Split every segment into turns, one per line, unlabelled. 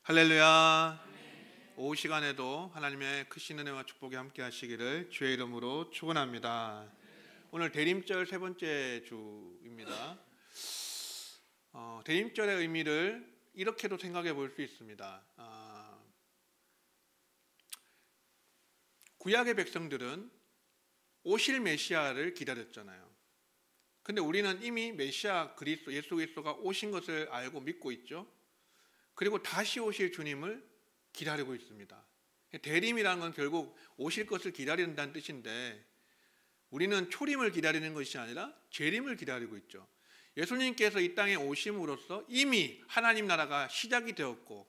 할렐루야. 오후 시간에도 하나님의 크신 은혜와 축복이 함께 하시기를 주의 이름으로 축원합니다. 오늘 대림절 세 번째 주입니다. 대림절의 의미를 이렇게도 생각해 볼 수 있습니다. 구약의 백성들은 오실 메시아를 기다렸잖아요. 근데 우리는 이미 메시아 그리스도, 예수 그리스도가 오신 것을 알고 믿고 있죠. 그리고 다시 오실 주님을 기다리고 있습니다. 대림이라는 건 결국 오실 것을 기다린다는 뜻인데, 우리는 초림을 기다리는 것이 아니라 재림을 기다리고 있죠. 예수님께서 이 땅에 오심으로써 이미 하나님 나라가 시작이 되었고,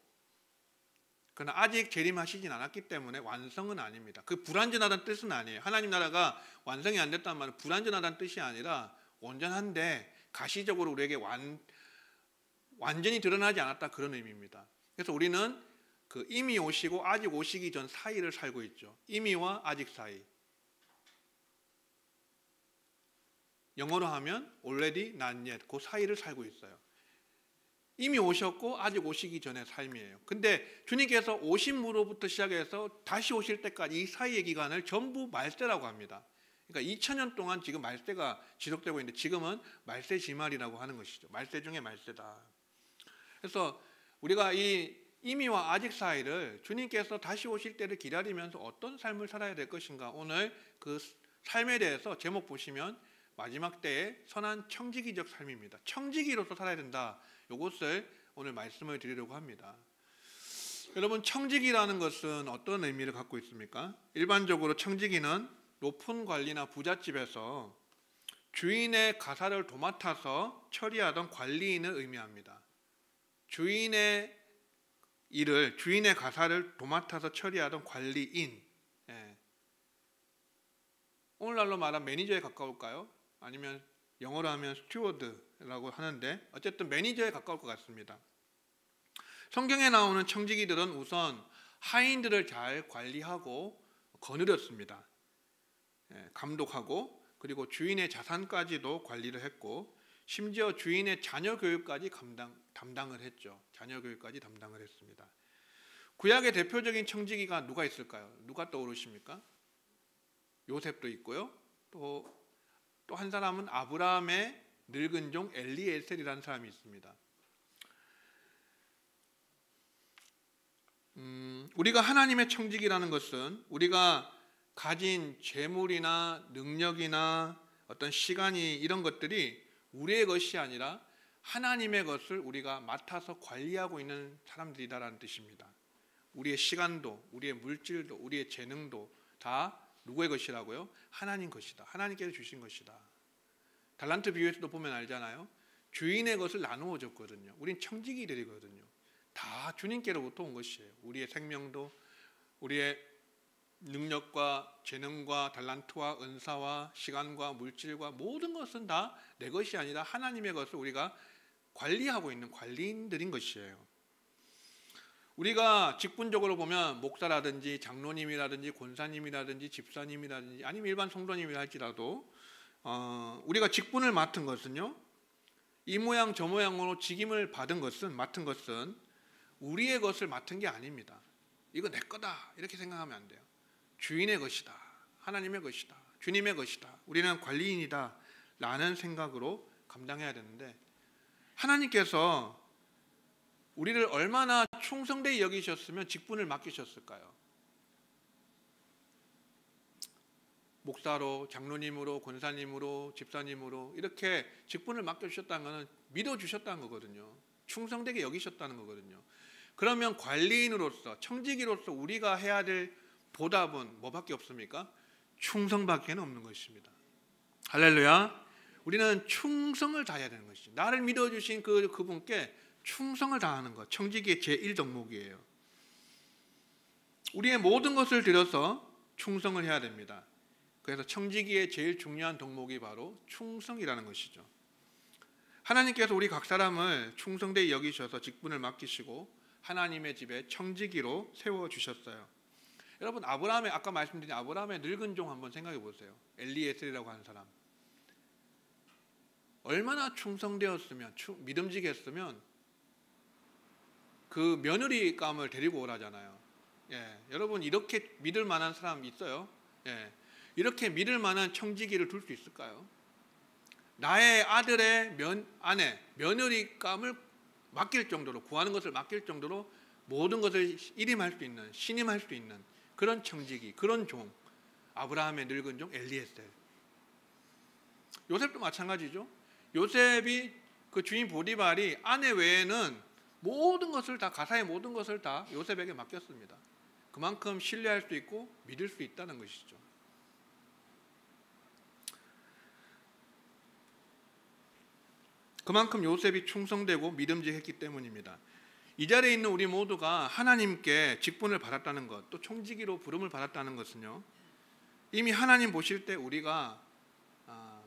그러나 아직 재림하시진 않았기 때문에 완성은 아닙니다. 그 불완전하다는 뜻은 아니에요. 하나님 나라가 완성이 안 됐다는 말은 불완전하다는 뜻이 아니라 온전한데 가시적으로 우리에게 완전히 드러나지 않았다, 그런 의미입니다. 그래서 우리는 그 이미 오시고 아직 오시기 전 사이를 살고 있죠. 이미와 아직 사이. 영어로 하면 already, not yet, 그 사이를 살고 있어요. 이미 오셨고 아직 오시기 전의 삶이에요. 근데 주님께서 오심으로부터 시작해서 다시 오실 때까지 이 사이의 기간을 전부 말세라고 합니다. 그러니까 2000년 동안 지금 말세가 지속되고 있는데, 지금은 말세 지말이라고 하는 것이죠. 말세 중에 말세다. 그래서 우리가 이 이미와 아직 사이를 주님께서 다시 오실 때를 기다리면서 어떤 삶을 살아야 될 것인가, 오늘 그 삶에 대해서 제목 보시면 마지막 때의 선한 청지기적 삶입니다. 청지기로서 살아야 된다. 이것을 오늘 말씀을 드리려고 합니다. 여러분, 청지기라는 것은 어떤 의미를 갖고 있습니까? 일반적으로 청지기는 높은 관리나 부잣집에서 주인의 가사를 도맡아서 처리하던 관리인을 의미합니다. 주인의 일을, 주인의 가사를 도맡아서 처리하던 관리인. 오늘날로 말하면 매니저에 가까울까요? 아니면 영어로 하면 스튜어드라고 하는데, 어쨌든 매니저에 가까울 것 같습니다. 성경에 나오는 청지기들은 우선 하인들을 잘 관리하고 거느렸습니다. 감독하고, 그리고 주인의 자산까지도 관리를 했고, 심지어 주인의 자녀 교육까지 담당을 했죠. 자녀 교육까지 담당을 했습니다. 구약의 대표적인 청지기가 누가 있을까요? 누가 떠오르십니까? 요셉도 있고요. 또 한 사람은 아브라함의 늙은 종 엘리에셀이라는 사람이 있습니다. 우리가 하나님의 청지기라는 것은 우리가 가진 재물이나 능력이나 어떤 시간이, 이런 것들이 우리의 것이 아니라 하나님의 것을 우리가 맡아서 관리하고 있는 사람들이다라는 뜻입니다. 우리의 시간도, 우리의 물질도, 우리의 재능도 다 누구의 것이라고요? 하나님 것이다. 하나님께서 주신 것이다. 달란트 비유에서도 보면 알잖아요. 주인의 것을 나누어 줬거든요. 우린 청지기들이거든요. 다 주님께로부터 온 것이에요. 우리의 생명도, 우리의 능력과 재능과 달란트와 은사와 시간과 물질과 모든 것은 다 내 것이 아니라 하나님의 것을 우리가 관리하고 있는 관리인들인 것이에요. 우리가 직분적으로 보면 목사라든지 장로님이라든지 권사님이라든지 집사님이라든지 아니면 일반 성도님이라 할지라도 우리가 직분을 맡은 것은요, 이 모양 저 모양으로 직임을 맡은 것은 우리의 것을 맡은 게 아닙니다. 이거 내 거다 이렇게 생각하면 안 돼요. 주인의 것이다, 하나님의 것이다, 주님의 것이다, 우리는 관리인이다 라는 생각으로 감당해야 되는데, 하나님께서 우리를 얼마나 충성되이 여기셨으면 직분을 맡기셨을까요? 목사로, 장로님으로, 권사님으로, 집사님으로 이렇게 직분을 맡겨주셨다는 것은 믿어주셨다는 거거든요. 충성되게 여기셨다는 거거든요. 그러면 관리인으로서, 청지기로서 우리가 해야 될 보답은 뭐밖에 없습니까? 충성밖에는 없는 것입니다. 할렐루야. 우리는 충성을 다해야 되는 것이죠. 나를 믿어주신 그분께 충성을 다하는 것, 청지기의 제1덕목이에요. 우리의 모든 것을 들여서 충성을 해야 됩니다. 그래서 청지기의 제일 중요한 덕목이 바로 충성이라는 것이죠. 하나님께서 우리 각 사람을 충성되이 여기셔서 직분을 맡기시고 하나님의 집에 청지기로 세워주셨어요. 여러분, 아까 말씀드린 아브라함의 늙은 종 한번 생각해 보세요. 엘리에셀이라고 하는 사람. 얼마나 충성되었으면, 믿음직했으면 그 며느리감을 데리고 오라잖아요. 예, 여러분 이렇게 믿을 만한 사람 있어요? 예, 이렇게 믿을 만한 청지기를 둘 수 있을까요? 나의 아들의 아내, 며느리감을 맡길 정도로, 구하는 것을 맡길 정도로 모든 것을 일임할 수 있는, 신임할 수 있는 그런 청지기, 그런 종, 아브라함의 늙은 종 엘리에셀. 요셉도 마찬가지죠. 요셉이 그 주인 보디발이 아내 외에는 모든 것을 다, 가사의 모든 것을 다 요셉에게 맡겼습니다. 그만큼 신뢰할 수 있고 믿을 수 있다는 것이죠. 그만큼 요셉이 충성되고 믿음직했기 때문입니다. 이 자리에 있는 우리 모두가 하나님께 직분을 받았다는 것, 또 총지기로 부름을 받았다는 것은요, 이미 하나님 보실 때 우리가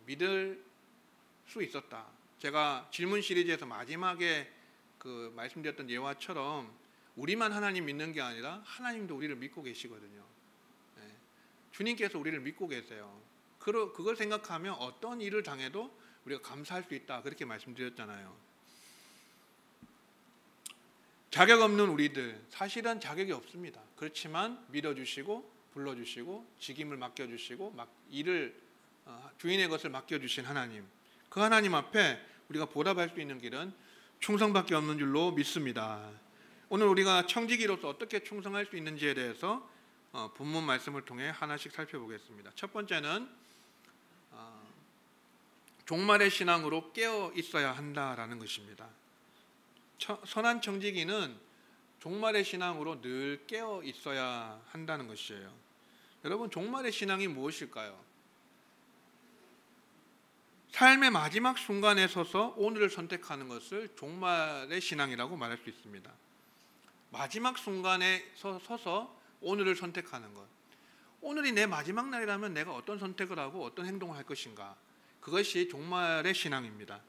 믿을 수 있었다. 제가 질문 시리즈에서 마지막에 그 말씀드렸던 예화처럼 우리만 하나님 믿는 게 아니라 하나님도 우리를 믿고 계시거든요. 네. 주님께서 우리를 믿고 계세요. 그걸 생각하면 어떤 일을 당해도 우리가 감사할 수 있다, 그렇게 말씀드렸잖아요. 자격 없는 우리들, 사실은 자격이 없습니다. 그렇지만 믿어주시고 불러주시고 직임을 맡겨주시고 일을 주인의 것을 맡겨주신 하나님, 그 하나님 앞에 우리가 보답할 수 있는 길은 충성밖에 없는 줄로 믿습니다. 오늘 우리가 청지기로서 어떻게 충성할 수 있는지에 대해서 본문 말씀을 통해 하나씩 살펴보겠습니다. 첫 번째는 종말의 신앙으로 깨어 있어야 한다라는 것입니다. 선한 청지기는 종말의 신앙으로 늘 깨어 있어야 한다는 것이에요. 여러분, 종말의 신앙이 무엇일까요? 삶의 마지막 순간에 서서 오늘을 선택하는 것을 종말의 신앙이라고 말할 수 있습니다. 마지막 순간에 서서 오늘을 선택하는 것. 오늘이 내 마지막 날이라면 내가 어떤 선택을 하고 어떤 행동을 할 것인가. 그것이 종말의 신앙입니다.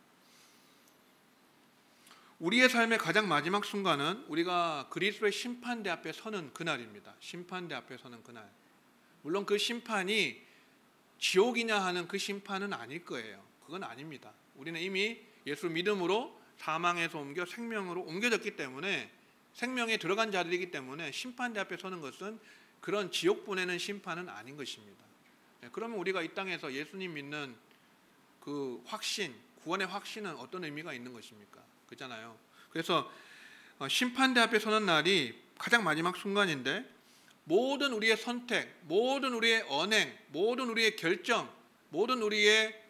우리의 삶의 가장 마지막 순간은 우리가 그리스도의 심판대 앞에 서는 그날입니다. 심판대 앞에 서는 그날. 물론 그 심판이 지옥이냐 하는 그 심판은 아닐 거예요. 그건 아닙니다. 우리는 이미 예수 믿음으로 사망에서 옮겨 생명으로 옮겨졌기 때문에, 생명에 들어간 자들이기 때문에 심판대 앞에 서는 것은 그런 지옥 보내는 심판은 아닌 것입니다. 그러면 우리가 이 땅에서 예수님 믿는 그 확신, 구원의 확신은 어떤 의미가 있는 것입니까? 그렇잖아요. 그래서 심판대 앞에 서는 날이 가장 마지막 순간인데, 모든 우리의 선택, 모든 우리의 언행, 모든 우리의 결정, 모든 우리의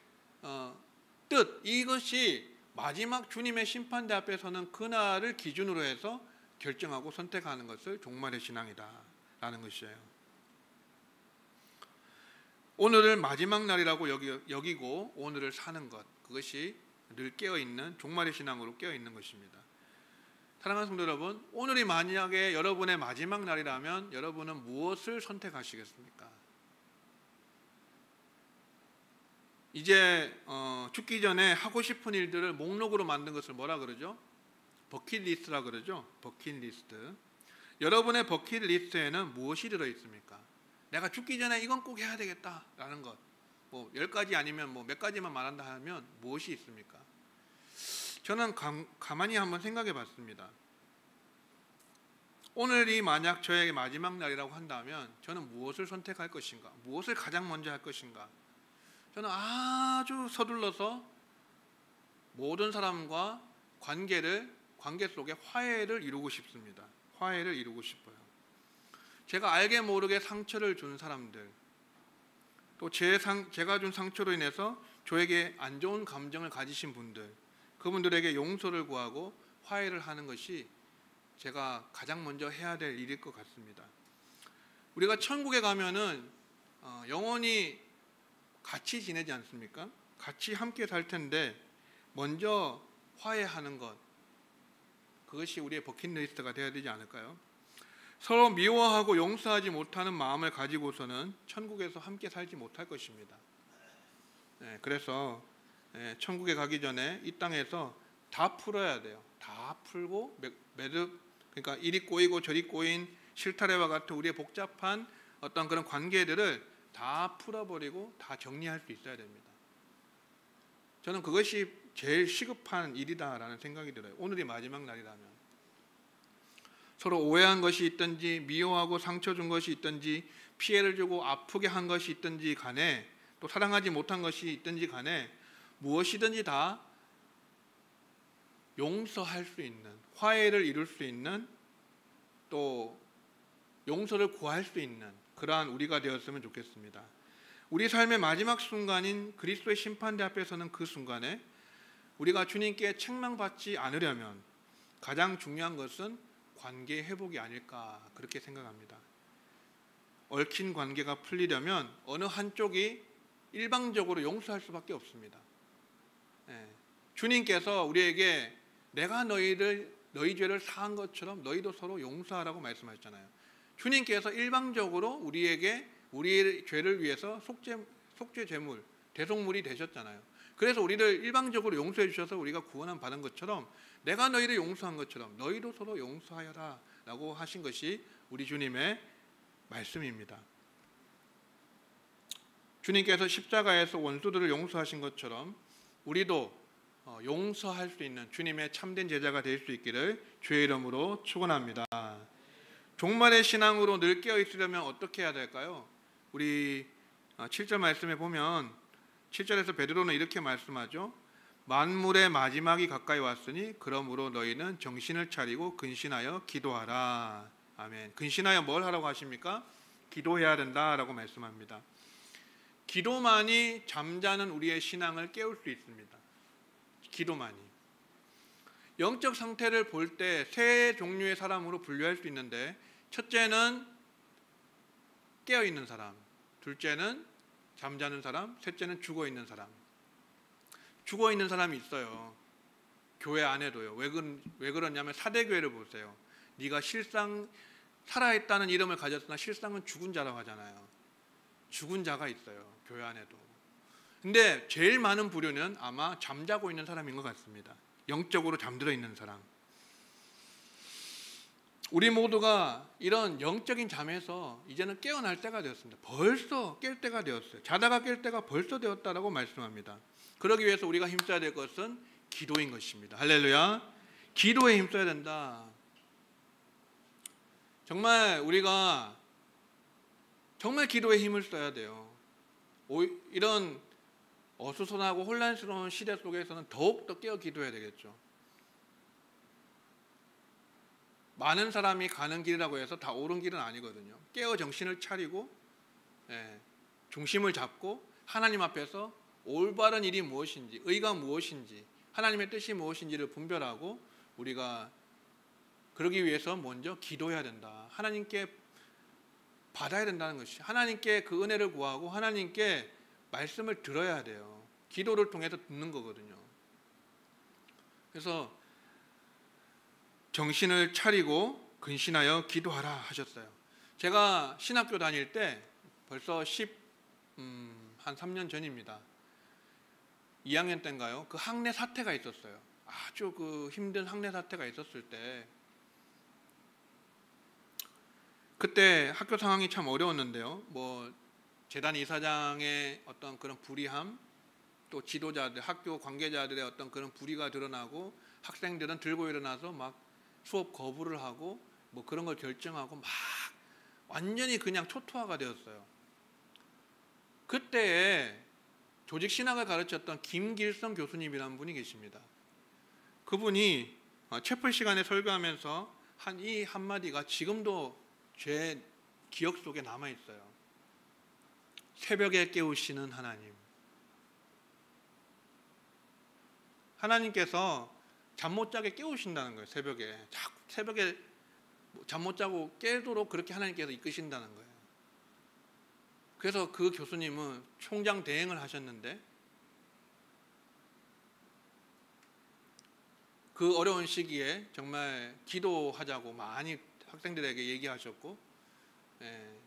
뜻, 이것이 마지막 주님의 심판대 앞에 서는 그날을 기준으로 해서 결정하고 선택하는 것을 종말의 신앙이다라는 것이에요. 오늘을 마지막 날이라고 여기고 오늘을 사는 것, 그것이 늘 깨어있는 종말의 신앙으로 깨어있는 것입니다. 사랑하는 성도 여러분, 오늘이 만약에 여러분의 마지막 날이라면 여러분은 무엇을 선택하시겠습니까? 이제 죽기 전에 하고 싶은 일들을 목록으로 만든 것을 뭐라 그러죠? 버킷리스트라 그러죠. 버킷리스트. 여러분의 버킷리스트에는 무엇이 들어있습니까? 내가 죽기 전에 이건 꼭 해야 되겠다라는 것, 뭐 10가지 아니면 뭐 몇 가지만 말한다 하면 무엇이 있습니까? 저는 가만히 한번 생각해 봤습니다. 오늘이 만약 저에게 마지막 날이라고 한다면 저는 무엇을 선택할 것인가? 무엇을 가장 먼저 할 것인가? 저는 아주 서둘러서 모든 사람과 관계 속에 화해를 이루고 싶습니다. 화해를 이루고 싶어요. 제가 알게 모르게 상처를 준 사람들, 또 제가 준 상처로 인해서 저에게 안 좋은 감정을 가지신 분들, 그분들에게 용서를 구하고 화해를 하는 것이 제가 가장 먼저 해야 될 일일 것 같습니다. 우리가 천국에 가면은 영원히 같이 지내지 않습니까? 같이 함께 살 텐데 먼저 화해하는 것, 그것이 우리의 버킷리스트가 되어야 되지 않을까요? 서로 미워하고 용서하지 못하는 마음을 가지고서는 천국에서 함께 살지 못할 것입니다. 그래서 천국에 가기 전에 이 땅에서 다 풀어야 돼요. 다 풀고 그러니까 이리 꼬이고 저리 꼬인 실타래와 같은 우리의 복잡한 어떤 그런 관계들을 다 풀어버리고 다 정리할 수 있어야 됩니다. 저는 그것이 제일 시급한 일이다라는 생각이 들어요. 오늘이 마지막 날이라면. 서로 오해한 것이 있든지 미워하고 상처 준 것이 있든지 피해를 주고 아프게 한 것이 있든지 간에 또 사랑하지 못한 것이 있든지 간에 무엇이든지 다 용서할 수 있는, 화해를 이룰 수 있는, 또 용서를 구할 수 있는 그러한 우리가 되었으면 좋겠습니다. 우리 삶의 마지막 순간인 그리스도의 심판대 앞에 서는 그 순간에 우리가 주님께 책망받지 않으려면 가장 중요한 것은 관계 회복이 아닐까 그렇게 생각합니다. 얽힌 관계가 풀리려면 어느 한쪽이 일방적으로 용서할 수밖에 없습니다. 주님께서 우리에게 내가 너희 죄를 사한 것처럼 너희도 서로 용서하라고 말씀하셨잖아요. 주님께서 일방적으로 우리에게 우리의 죄를 위해서 속죄 제물, 대속물이 되셨잖아요. 그래서 우리를 일방적으로 용서해 주셔서 우리가 구원함 받은 것처럼 내가 너희를 용서한 것처럼 너희도 서로 용서하여라 라고 하신 것이 우리 주님의 말씀입니다. 주님께서 십자가에서 원수들을 용서하신 것처럼 우리도 용서할 수 있는 주님의 참된 제자가 될 수 있기를 주의 이름으로 축원합니다. 종말의 신앙으로 늘 깨어 있으려면 어떻게 해야 될까요? 우리 7절 말씀에 보면 7절에서 베드로는 이렇게 말씀하죠. 만물의 마지막이 가까이 왔으니 그러므로 너희는 정신을 차리고 근신하여 기도하라. 아멘. 근신하여 뭘 하라고 하십니까? 기도해야 된다라고 말씀합니다. 기도만이 잠자는 우리의 신앙을 깨울 수 있습니다. 기도만이. 영적 상태를 볼 때 세 종류의 사람으로 분류할 수 있는데, 첫째는 깨어있는 사람, 둘째는 잠자는 사람, 셋째는 죽어있는 사람. 죽어있는 사람이 있어요. 교회 안에도요. 왜 그러냐면 사대교회를 보세요. 네가 실상 살아있다는 이름을 가졌으나 실상은 죽은 자라고 하잖아요. 죽은 자가 있어요. 교회 안에도. 근데 제일 많은 부류는 아마 잠자고 있는 사람인 것 같습니다. 영적으로 잠들어 있는 사람. 우리 모두가 이런 영적인 잠에서 이제는 깨어날 때가 되었습니다. 벌써 깰 때가 되었어요. 자다가 깰 때가 벌써 되었다라고 말씀합니다. 그러기 위해서 우리가 힘써야 될 것은 기도인 것입니다. 할렐루야. 기도에 힘써야 된다. 정말 우리가 정말 기도에 힘을 써야 돼요. 이런 어수선하고 혼란스러운 시대 속에서는 더욱더 깨어 기도해야 되겠죠. 많은 사람이 가는 길이라고 해서 다 옳은 길은 아니거든요. 깨어 정신을 차리고 중심을 잡고 하나님 앞에서 올바른 일이 무엇인지, 의가 무엇인지, 하나님의 뜻이 무엇인지를 분별하고 우리가 그러기 위해서 먼저 기도해야 된다. 하나님께 받아야 된다는 것이, 하나님께 그 은혜를 구하고 하나님께 말씀을 들어야 돼요. 기도를 통해서 듣는 거거든요. 그래서 정신을 차리고 근신하여 기도하라 하셨어요. 제가 신학교 다닐 때 벌써 한 3년 전입니다. 2학년 때인가요? 그 학내 사태가 있었어요. 아주 그 힘든 학내 사태가 있었을 때, 그때 학교 상황이 참 어려웠는데요. 재단 이사장의 어떤 그런 불의함, 또 지도자들, 학교 관계자들의 어떤 그런 불의가 드러나고 학생들은 들고 일어나서 막 수업 거부를 하고 그런 걸 결정하고 막 완전히 그냥 초토화가 되었어요. 그때에 조직 신학을 가르쳤던 김길성 교수님이라는 분이 계십니다. 그분이 채플 시간에 설교하면서 한 이 한마디가 지금도 제 기억 속에 남아 있어요. 새벽에 깨우시는 하나님. 하나님께서 잠 못 자게 깨우신다는 거예요. 새벽에 잠 못 자고 깨도록 그렇게 하나님께서 이끄신다는 거예요. 그래서 그 교수님은 총장 대행을 하셨는데 그 어려운 시기에 정말 기도하자고 많이 학생들에게 얘기하셨고,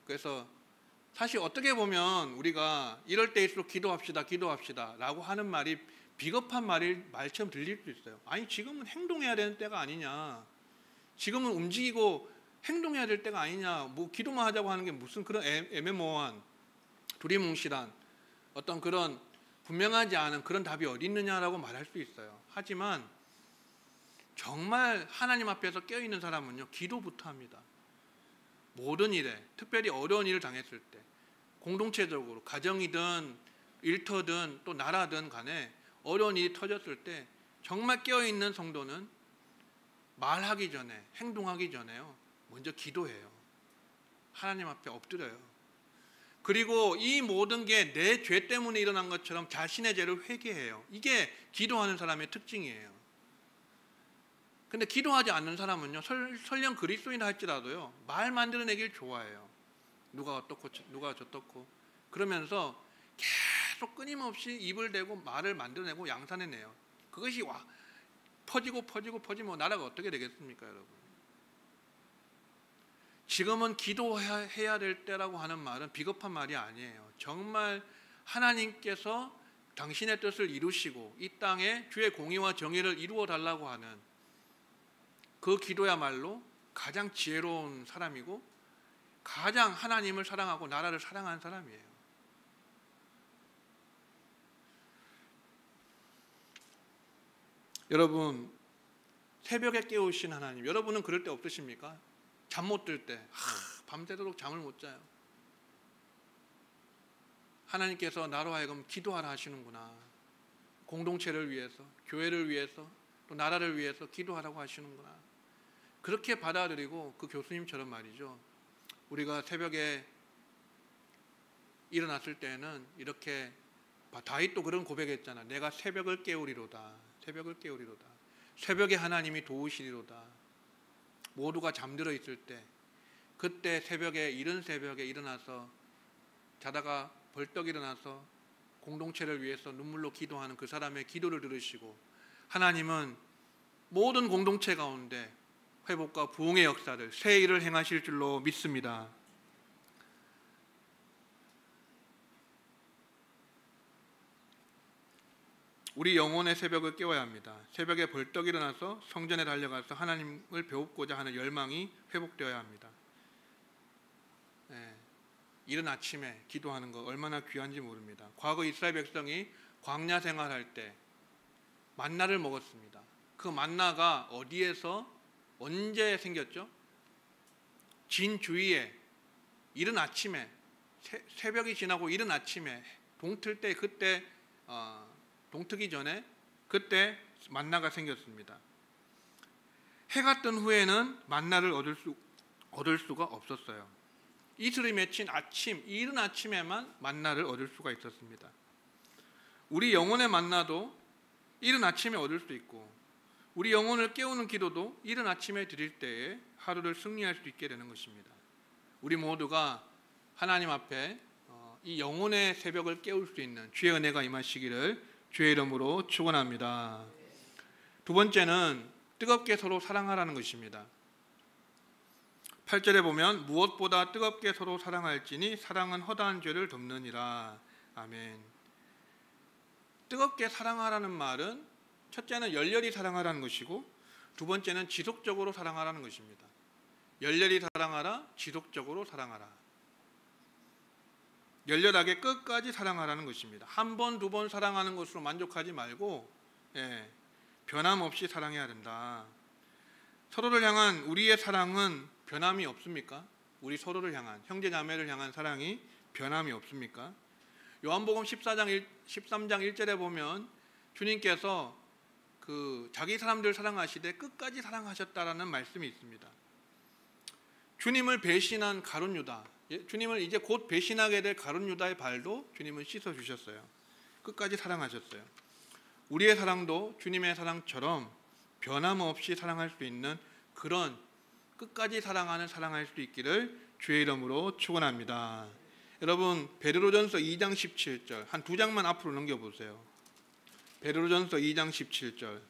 그래서 사실 어떻게 보면 우리가 이럴 때일수록 기도합시다 라고 하는 말이 비겁한 말처럼 들릴 수 있어요. 아니, 지금은 행동해야 되는 때가 아니냐, 지금은 움직이고 행동해야 될 때가 아니냐, 기도만 하자고 하는 게 무슨 그런 애매모호한 두리뭉실한 어떤 그런 분명하지 않은 그런 답이 어디 있느냐라고 말할 수 있어요. 하지만 정말 하나님 앞에서 깨어있는 사람은요, 기도부터 합니다. 모든 일에, 특별히 어려운 일을 당했을 때, 공동체적으로 가정이든 일터든 또 나라든 간에 어려운 일이 터졌을 때 정말 깨어있는 성도는 말하기 전에, 행동하기 전에요, 먼저 기도해요. 하나님 앞에 엎드려요. 그리고 이 모든 게 내 죄 때문에 일어난 것처럼 자신의 죄를 회개해요. 이게 기도하는 사람의 특징이에요. 근데 기도하지 않는 사람은요, 설령 그리스도인이라 할지라도요, 말 만들어내길 좋아해요. 누가 어떻고 누가 저떻고 그러면서 계속 끊임없이 입을 대고 말을 만들어내고 양산해내요. 그것이 퍼지면 나라가 어떻게 되겠습니까, 여러분? 지금은 기도해야 될 때라고 하는 말은 비겁한 말이 아니에요. 정말 하나님께서 당신의 뜻을 이루시고 이 땅에 주의 공의와 정의를 이루어 달라고 하는 그 기도야말로 가장 지혜로운 사람이고 가장 하나님을 사랑하고 나라를 사랑하는 사람이에요. 여러분, 새벽에 깨우신 하나님, 여러분은 그럴 때 없으십니까? 잠 못 들 때, 밤새도록 잠을 못 자요. 하나님께서 나로 하여금 기도하라 하시는구나. 공동체를 위해서, 교회를 위해서, 또 나라를 위해서 기도하라고 하시는구나. 그렇게 받아들이고 그 교수님처럼 말이죠, 우리가 새벽에 일어났을 때는 이렇게, 다윗도 그런 고백했잖아. 내가 새벽을 깨우리로다. 새벽을 깨우리로다. 새벽에 하나님이 도우시리로다. 모두가 잠들어 있을 때, 그때 새벽에, 이른 새벽에 일어나서 자다가 벌떡 일어나서 공동체를 위해서 눈물로 기도하는 그 사람의 기도를 들으시고 하나님은 모든 공동체 가운데 회복과 부흥의 역사를, 새 일을 행하실 줄로 믿습니다. 우리 영혼의 새벽을 깨워야 합니다. 새벽에 벌떡 일어나서 성전에 달려가서 하나님을 배우고자 하는 열망이 회복되어야 합니다. 이른 아침에 기도하는 거 얼마나 귀한지 모릅니다. 과거 이스라엘 백성이 광야 생활할 때 만나를 먹었습니다. 그 만나가 어디에서 언제 생겼죠? 진 주위에 이른 아침에, 새벽이 지나고 이른 아침에 동틀 때, 그때 동트기 전에 그때 만나가 생겼습니다. 해가 뜬 후에는 만나를 얻을 수가 없었어요. 이슬이 맺힌 아침, 이른 아침에만 만나를 얻을 수가 있었습니다. 우리 영혼의 만나도 이른 아침에 얻을 수 있고, 우리 영혼을 깨우는 기도도 이른 아침에 드릴 때에 하루를 승리할 수 있게 되는 것입니다. 우리 모두가 하나님 앞에 이 영혼의 새벽을 깨울 수 있는 주의 은혜가 임하시기를 주의 이름으로 축원합니다. 두 번째는 뜨겁게 서로 사랑하라는 것입니다. 8절에 보면 무엇보다 뜨겁게 서로 사랑할지니 사랑은 허다한 죄를 덮느니라. 아멘. 뜨겁게 사랑하라는 말은 첫째는 열렬히 사랑하라는 것이고, 두 번째는 지속적으로 사랑하라는 것입니다. 열렬히 사랑하라, 지속적으로 사랑하라. 열렬하게 끝까지 사랑하라는 것입니다. 한 번, 두 번 사랑하는 것으로 만족하지 말고 변함없이 사랑해야 된다. 서로를 향한 우리의 사랑은 변함이 없습니까? 우리 서로를 향한, 형제 자매를 향한 사랑이 변함이 없습니까? 요한복음 13장 1절에 보면 주님께서 자기 사람들 사랑하시되 끝까지 사랑하셨다라는 말씀이 있습니다. 주님을 배신한 가룟 유다, 주님을 이제 곧 배신하게 될 가룟 유다의 발도 주님은 씻어 주셨어요. 끝까지 사랑하셨어요. 우리의 사랑도 주님의 사랑처럼 변함없이 사랑할 수 있는 그런 끝까지 사랑할 수 있기를 주의 이름으로 축원합니다. 여러분, 베드로전서 2장 17절 한 두 장만 앞으로 넘겨보세요. 베드로전서 2장 17절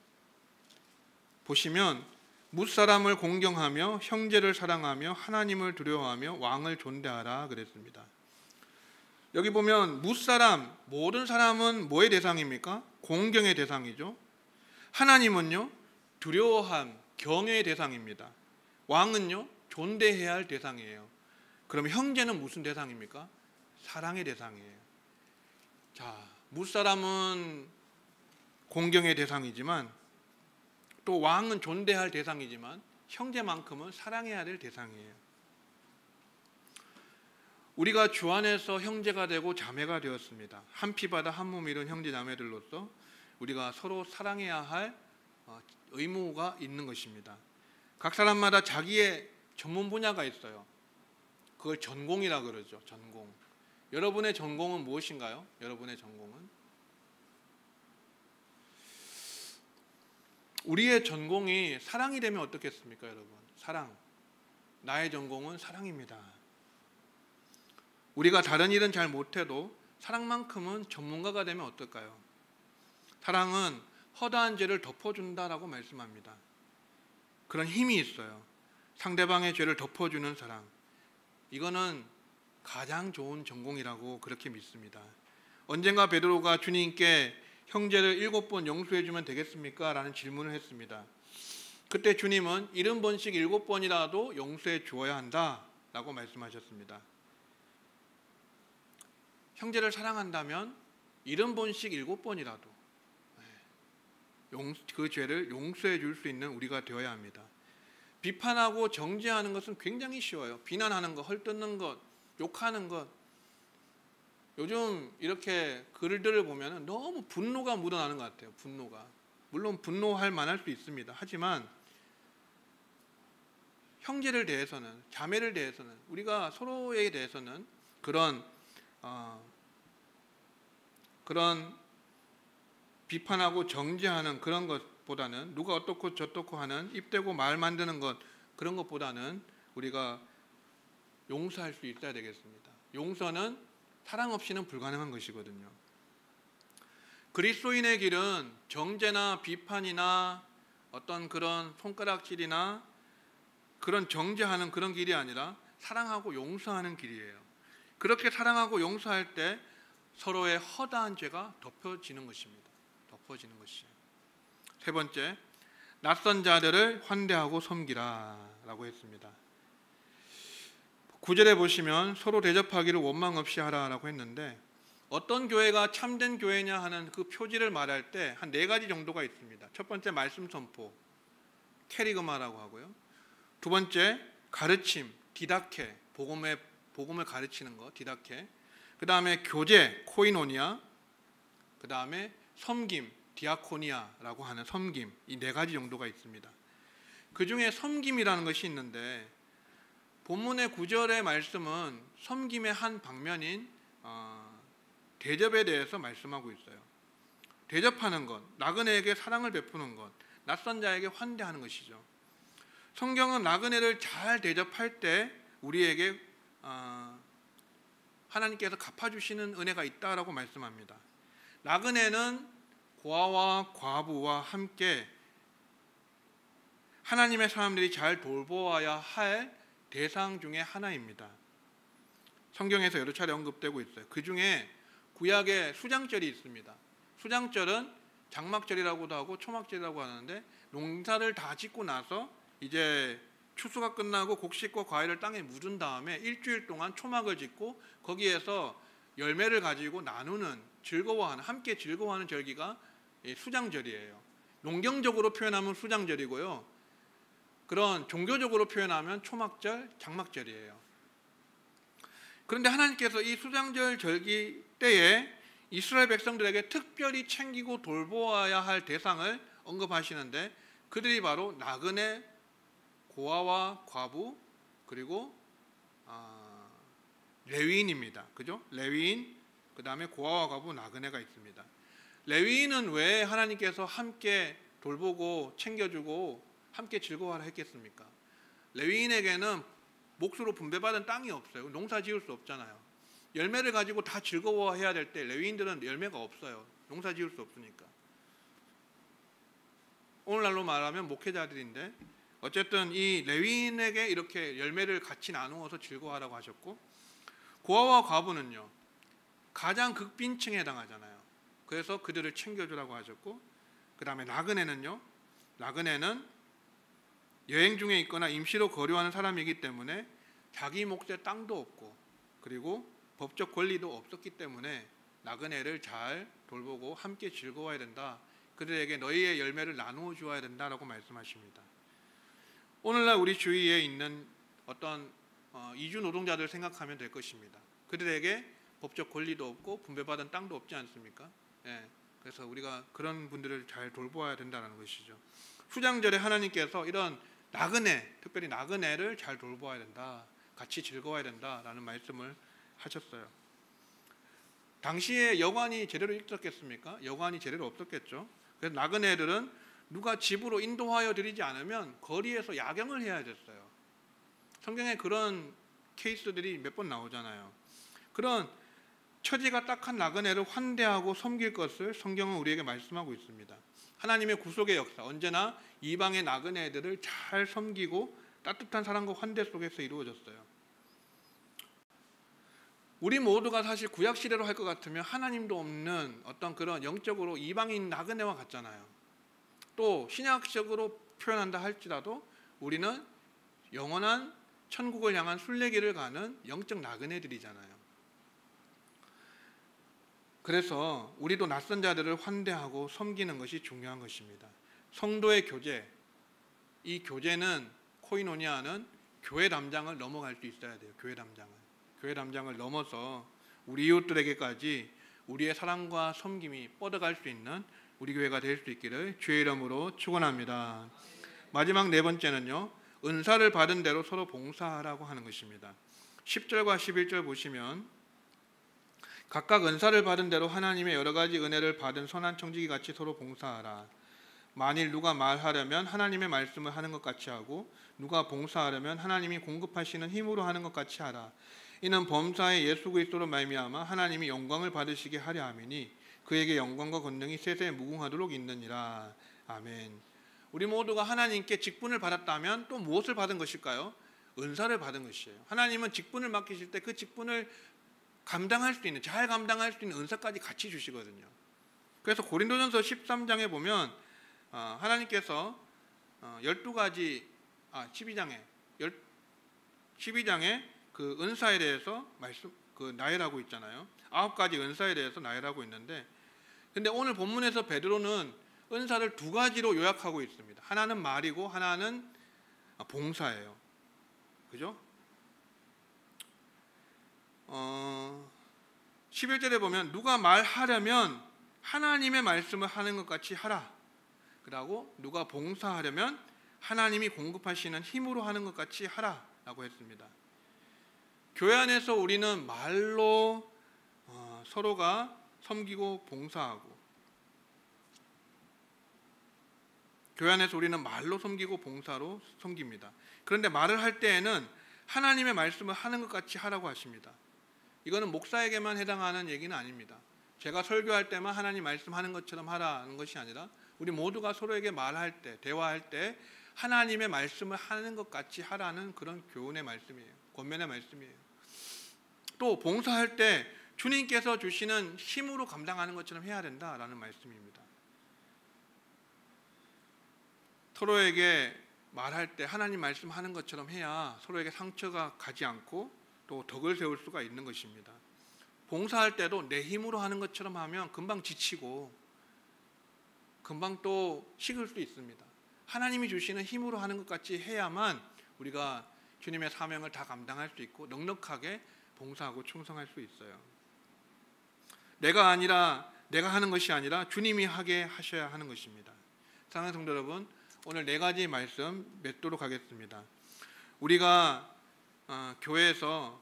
보시면 뭇사람을 공경하며 형제를 사랑하며 하나님을 두려워하며 왕을 존대하라 그랬습니다. 여기 보면 뭇사람, 모든 사람은 뭐의 대상입니까? 공경의 대상이죠. 하나님은요, 두려워함, 경외의 대상입니다. 왕은요, 존대해야 할 대상이에요. 그럼 형제는 무슨 대상입니까? 사랑의 대상이에요. 자, 뭇사람은 공경의 대상이지만 또 왕은 존대할 대상이지만 형제만큼은 사랑해야 될 대상이에요. 우리가 주 안에서 형제가 되고 자매가 되었습니다. 한 피바다 한 몸 이룬 형제 자매들로서 우리가 서로 사랑해야 할 의무가 있는 것입니다. 각 사람마다 자기의 전문 분야가 있어요. 그걸 전공이라 그러죠. 전공. 여러분의 전공은 무엇인가요? 여러분의 전공은? 우리의 전공이 사랑이 되면 어떻겠습니까, 여러분? 사랑. 나의 전공은 사랑입니다. 우리가 다른 일은 잘 못해도 사랑만큼은 전문가가 되면 어떨까요? 사랑은 허다한 죄를 덮어준다라고 말씀합니다. 그런 힘이 있어요. 상대방의 죄를 덮어주는 사랑. 이거는 가장 좋은 전공이라고 그렇게 믿습니다. 언젠가 베드로가 주님께 형제를 7번 용서해주면 되겠습니까? 라는 질문을 했습니다. 그때 주님은 70번씩 7번이라도 용서해 주어야 한다 라고 말씀하셨습니다. 형제를 사랑한다면 70번씩 7번이라도 그 죄를 용서해 줄 수 있는 우리가 되어야 합니다. 비판하고 정죄하는 것은 굉장히 쉬워요. 비난하는 것, 헐뜯는 것, 욕하는 것. 요즘 이렇게 글들을 보면 너무 분노가 묻어나는 것 같아요. 분노가. 물론 분노할 만할 수 있습니다. 하지만 형제를 대해서는, 자매를 대해서는, 우리가 서로에 대해서는 그런 비판하고 정죄하는 그런 것보다는, 누가 어떻고 저떻고 하는 입대고 말 만드는 것, 그런 것보다는 우리가 용서할 수 있어야 되겠습니다. 용서는 사랑 없이는 불가능한 것이거든요. 그리스도인의 길은 정죄나 비판이나 어떤 그런 손가락질이나 그런 정죄하는 그런 길이 아니라 사랑하고 용서하는 길이에요. 그렇게 사랑하고 용서할 때 서로의 허다한 죄가 덮여지는 것입니다. 덮어지는 것이에요. 세 번째, 낯선 자들을 환대하고 섬기라 라고 했습니다. 9절에 보시면 서로 대접하기를 원망 없이 하라라고 했는데, 어떤 교회가 참된 교회냐 하는 그 표지를 말할 때 한 4가지 정도가 있습니다. 첫 번째, 말씀 선포, 캐리그마라고 하고요. 두 번째, 가르침, 디다케, 복음을 가르치는 거, 디다케. 그 다음에 교제, 코이노니아. 그 다음에 섬김, 디아코니아라고 하는 섬김. 이 4가지 정도가 있습니다. 그 중에 섬김이라는 것이 있는데, 본문의 9절의 말씀은 섬김의 한 방면인 대접에 대해서 말씀하고 있어요. 대접하는 것, 나그네에게 사랑을 베푸는 것, 낯선 자에게 환대하는 것이죠. 성경은 나그네를 잘 대접할 때 우리에게 하나님께서 갚아주시는 은혜가 있다라고 말씀합니다. 나그네는 고아와 과부와 함께 하나님의 사람들이 잘 돌보아야 할 대상 중에 하나입니다. 성경에서 여러 차례 언급되고 있어요. 그 중에 구약에 수장절이 있습니다. 수장절은 장막절이라고도 하고 초막절이라고 하는데, 농사를 다 짓고 나서 이제 추수가 끝나고 곡식과 과일을 땅에 묻은 다음에 일주일 동안 초막을 짓고 거기에서 열매를 가지고 나누는, 즐거워하는, 함께 즐거워하는 절기가 수장절이에요. 농경적으로 표현하면 수장절이고요. 그런 종교적으로 표현하면 초막절, 장막절이에요. 그런데 하나님께서 이 수장절 절기 때에 이스라엘 백성들에게 특별히 챙기고 돌보아야 할 대상을 언급하시는데, 그들이 바로 나그네, 고아와 과부, 그리고 레위인입니다. 그죠? 레위인, 그 다음에 고아와 과부, 나그네가 있습니다. 레위인은 왜 하나님께서 함께 돌보고 챙겨주고 함께 즐거워하라 했겠습니까? 레위인에게는 몫으로 분배받은 땅이 없어요. 농사 지을 수 없잖아요. 열매를 가지고 다 즐거워해야 될 때 레위인들은 열매가 없어요. 농사 지을 수 없으니까. 오늘날로 말하면 목회자들인데, 어쨌든 이 레위인에게 이렇게 열매를 같이 나누어서 즐거워하라고 하셨고, 고아와 과부는요, 가장 극빈층에 해당하잖아요. 그래서 그들을 챙겨주라고 하셨고, 그 다음에 나그네는요, 나그네는 여행 중에 있거나 임시로 거류하는 사람이기 때문에 자기 몫의 땅도 없고 그리고 법적 권리도 없었기 때문에 나그네를 잘 돌보고 함께 즐거워야 된다. 그들에게 너희의 열매를 나누어 주어야 된다라고 말씀하십니다. 오늘날 우리 주위에 있는 어떤 이주 노동자들 생각하면 될 것입니다. 그들에게 법적 권리도 없고 분배받은 땅도 없지 않습니까? 예, 그래서 우리가 그런 분들을 잘 돌보아야 된다는 것이죠. 수장절에 하나님께서 이런 나그네, 특별히 나그네를 잘 돌보아야 된다, 같이 즐거워야 된다라는 말씀을 하셨어요. 당시에 여관이 제대로 있었겠습니까? 여관이 제대로 없었겠죠. 그래서 나그네들은 누가 집으로 인도하여 드리지 않으면 거리에서 야경을 해야 됐어요. 성경에 그런 케이스들이 몇 번 나오잖아요. 그런 처지가 딱한 나그네를 환대하고 섬길 것을 성경은 우리에게 말씀하고 있습니다. 하나님의 구속의 역사, 언제나 이방의 나그네들을 잘 섬기고 따뜻한 사랑과 환대 속에서 이루어졌어요. 우리 모두가 사실 구약 시대로 할 것 같으면 하나님도 없는 어떤 그런 영적으로 이방인 나그네와 같잖아요. 또 신약적으로 표현한다 할지라도 우리는 영원한 천국을 향한 순례길을 가는 영적 나그네들이잖아요. 그래서 우리도 낯선 자들을 환대하고 섬기는 것이 중요한 것입니다. 성도의 교제, 이 교제는 코이노니아는 교회 담장을 넘어갈 수 있어야 돼요. 교회 담장을 넘어서 우리 이웃들에게까지 우리의 사랑과 섬김이 뻗어갈 수 있는 우리 교회가 될 수 있기를 주의 이름으로 축원합니다. 마지막 네 번째는요, 은사를 받은 대로 서로 봉사하라고 하는 것입니다. 10절과 11절 보시면 각각 은사를 받은 대로 하나님의 여러 가지 은혜를 받은 선한 청지기 같이 서로 봉사하라. 만일 누가 말하려면 하나님의 말씀을 하는 것 같이 하고 누가 봉사하려면 하나님이 공급하시는 힘으로 하는 것 같이 하라. 이는 범사의 예수 그리스도로 말미암아 하나님이 영광을 받으시게 하려 함이니 그에게 영광과 권능이 세세 무궁하도록 있느니라. 아멘. 우리 모두가 하나님께 직분을 받았다면 또 무엇을 받은 것일까요? 은사를 받은 것이에요. 하나님은 직분을 맡기실 때 그 직분을 감당할 수 있는, 잘 감당할 수 있는 은사까지 같이 주시거든요. 그래서 고린도전서 13장에 보면 하나님께서 12가지 12장에 그 은사에 대해서 나열하고 있잖아요. 9가지 은사에 대해서 나열하고 있는데, 근데 오늘 본문에서 베드로는 은사를 두 가지로 요약하고 있습니다. 하나는 말이고 하나는 봉사예요. 그죠? 11절에 보면 누가 말하려면 하나님의 말씀을 하는 것 같이 하라. 그리고 누가 봉사하려면 하나님이 공급하시는 힘으로 하는 것 같이 하라 라고 했습니다. 교회 안에서 우리는 말로 서로가 섬기고 봉사하고, 교회 안에서 우리는 말로 섬기고 봉사로 섬깁니다. 그런데 말을 할 때에는 하나님의 말씀을 하는 것 같이 하라고 하십니다. 이거는 목사에게만 해당하는 얘기는 아닙니다. 제가 설교할 때만 하나님 말씀하는 것처럼 하라는 것이 아니라 우리 모두가 서로에게 말할 때, 대화할 때 하나님의 말씀을 하는 것 같이 하라는 그런 교훈의 말씀이에요. 권면의 말씀이에요. 또 봉사할 때 주님께서 주시는 힘으로 감당하는 것처럼 해야 된다라는 말씀입니다. 서로에게 말할 때 하나님 말씀하는 것처럼 해야 서로에게 상처가 가지 않고 또 덕을 세울 수가 있는 것입니다. 봉사할 때도 내 힘으로 하는 것처럼 하면 금방 지치고 금방 또 식을 수 있습니다. 하나님이 주시는 힘으로 하는 것 같이 해야만 우리가 주님의 사명을 다 감당할 수 있고 넉넉하게 봉사하고 충성할 수 있어요. 내가 하는 것이 아니라 주님이 하게 하셔야 하는 것입니다. 사랑하는 성도 여러분, 오늘 네 가지 말씀 맺도록 하겠습니다. 우리가 교회에서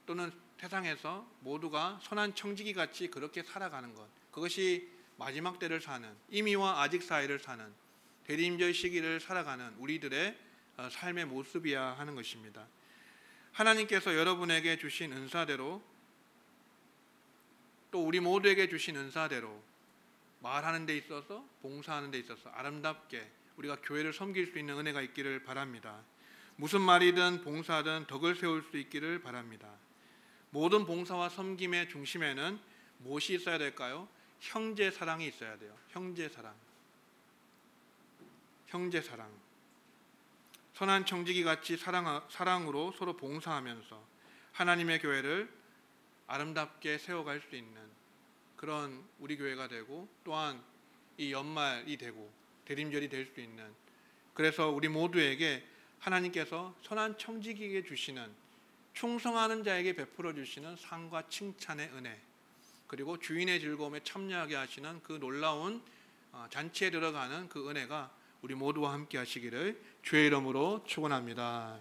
또는 세상에서 모두가 선한 청지기 같이 그렇게 살아가는 것, 그것이 마지막 때를 사는, 이미와 아직 사이를 사는 대리임절 시기를 살아가는 우리들의 삶의 모습이야 하는 것입니다. 하나님께서 여러분에게 주신 은사대로, 또 우리 모두에게 주신 은사대로 말하는 데 있어서, 봉사하는 데 있어서 아름답게 우리가 교회를 섬길 수 있는 은혜가 있기를 바랍니다. 무슨 말이든 봉사든 덕을 세울 수 있기를 바랍니다. 모든 봉사와 섬김의 중심에는 무엇이 있어야 될까요? 형제 사랑이 있어야 돼요. 형제 사랑. 선한 청지기 같이 사랑으로 서로 봉사하면서 하나님의 교회를 아름답게 세워갈 수 있는 그런 우리 교회가 되고, 또한 이 연말이 되고 대림절이 될 수 있는, 그래서 우리 모두에게 하나님께서 선한 청지기에게 주시는, 충성하는 자에게 베풀어 주시는 상과 칭찬의 은혜, 그리고 주인의 즐거움에 참여하게 하시는 그 놀라운 잔치에 들어가는 그 은혜가 우리 모두와 함께 하시기를 주의 이름으로 축원합니다.